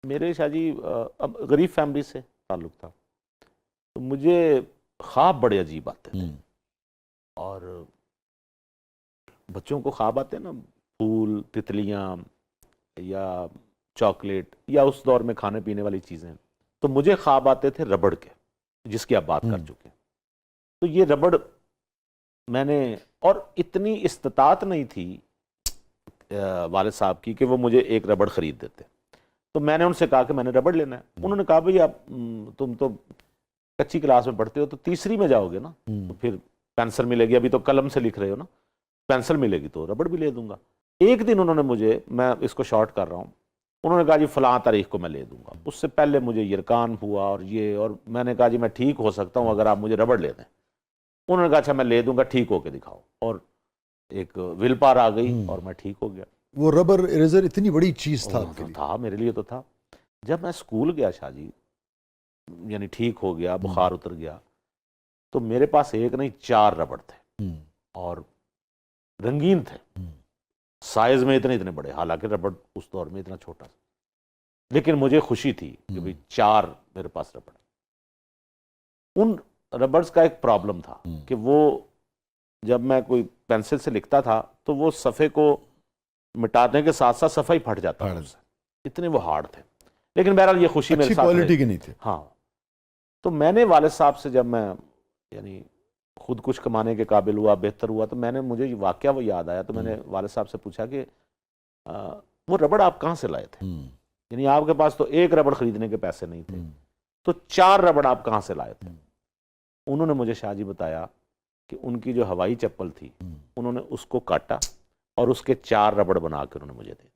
میرے شاہ جی اب غریب فیملی سے تعلق تھا، تو مجھے خواب بڑے عجیب آتے تھے. اور بچوں کو خواب آتے ہیں نا، پھول، تتلیاں یا چاکلیٹ یا اس دور میں کھانے پینے والی چیزیں، تو مجھے خواب آتے تھے ربڑ کے، جس کی آپ بات کر چکے ہیں. تو یہ ربڑ میں نے، اور اتنی استطاعت نہیں تھی والد صاحب کی کہ وہ مجھے ایک ربڑ خرید دیتے. تو میں نے ان سے کہا کہ میں نے ربڑ لینا ہے. انہوں نے کہا بھئی آپ تم تو کچی کلاس میں پڑھتے ہو، تو تیسری میں جاؤ گے نا، تو پھر پینسل ملے گی، ابھی تو قلم سے لکھ رہے ہو نا، پینسل ملے گی تو ربڑ بھی لے دوں گا. ایک دن انہوں نے مجھے، میں اس کو شارٹ کر رہا ہوں، انہوں نے کہا جی فلاں تاریخ کو میں لے دوں گا. اس سے پہلے مجھے یرکان ہوا اور میں نے کہا جی میں ٹھیک ہو سکتا ہوں اگر آپ مجھے ربڑ لے دیں. انہوں نے کہا اچھا میں لے دوں گا، ٹھیک ہو کے دکھاؤ. اور ایک ول پار آ گئی اور میں ٹھیک ہو گیا. وہ ربر اریزر اتنی بڑی چیز تھا آپ کے لیے. تھا میرے لیے تو تھا. جب میں اسکول گیا شاہ جی، یعنی ٹھیک ہو گیا، بخار اتر گیا، تو میرے پاس ایک نہیں 4 ربڑ تھے اور رنگین تھے، سائز میں اتنے بڑے، حالانکہ ربڑ اس دور میں اتنا چھوٹا تھا. لیکن مجھے خوشی تھی کہ بھئی 4 میرے پاس ربڑ. ان ربڑز کا ایک پرابلم تھا کہ وہ جب میں کوئی پینسل سے لکھتا تھا تو وہ صفحے کو مٹانے کے ساتھ ساتھ صفحہ ہی پھٹ جاتا تھا، اتنے وہ ہارڈ تھے. لیکن بہرحال یہ خوشی میرے ساتھ کوالٹی کے نہیں تھے. ہاں. تو میں نے والد صاحب سے، جب میں یعنی خود کچھ کمانے کے قابل ہوا، بہتر ہوا، تو مجھے یہ واقعہ وہ یاد آیا. تو میں نے والد صاحب سے پوچھا کہ وہ ربڑ آپ کہاں سے لائے تھے؟ یعنی آپ کے پاس تو ایک ربڑ خریدنے کے پیسے نہیں تھے، تو 4 ربڑ آپ کہاں سے لائے تھے؟ انہوں نے مجھے شاہ جی بتایا کہ ان کی جو ہوائی چپل تھی، انہوں نے اس کو کاٹا اور اس کے 4 ربڑ بنا کے انہوں نے مجھے دے